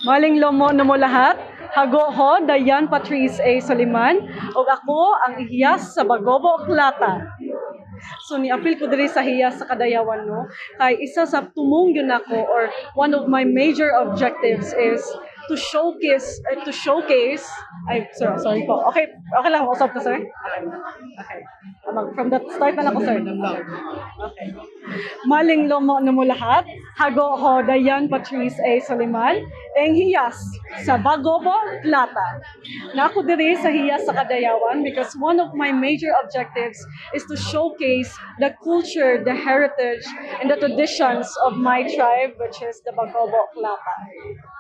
Maling lomo na mo lahat. Hago ho, Dayan Patrice A. Soliman, ug ako ang ihiyas sa Bagobo Klata. So niapil ko diri sa hiyas sa Kadayawan no, kay isa sa tumong yun ako or one of my major objectives is to showcase ay sorry po. Okay lang usap to sir. Okay. From the start na lang ko sir. Okay. Maling lomo na mo lahat. Hago ho Dayan Patrice A. Soliman, ang hiyas sa Bagobo, Plata. Na ako diri sa hiyas sa Kadayawan because one of my major objectives is to showcase the culture, the heritage, and the traditions of my tribe, which is the Bagobo, Plata.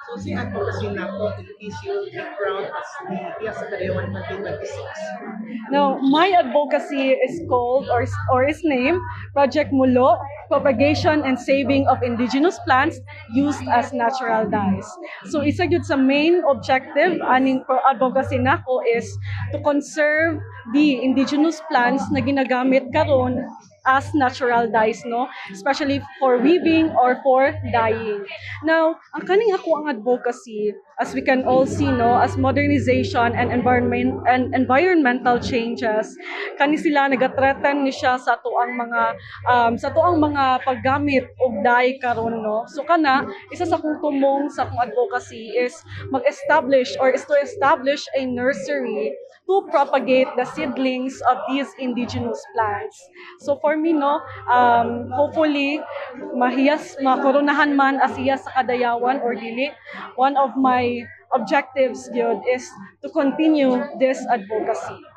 So si advocacy nato is you be proud as the Iya sa Kadayawan 2026. Now, my advocacy is called or is named Project Mulo, Propagation and Saving of Indigenous Plants Used as Natural Dyes. So isa gyud sa main objective aning advocacy nako is to conserve the indigenous plants na ginagamit karon as natural dyes, no, especially for weaving or for dyeing. Now ang kaning ako ang advocacy, as we can all see, no, as modernization and environmental changes, kani sila nagathreaten ni siya sa tuang mga paggamit og dye karon, no. So kana isa sa kong tumong sa akong advocacy is to establish a nursery to propagate the seedlings of these indigenous plants. So for me, no, hopefully makoronahan man as iya sa Kadayawan or dili, one of my objectives yun is to continue this advocacy.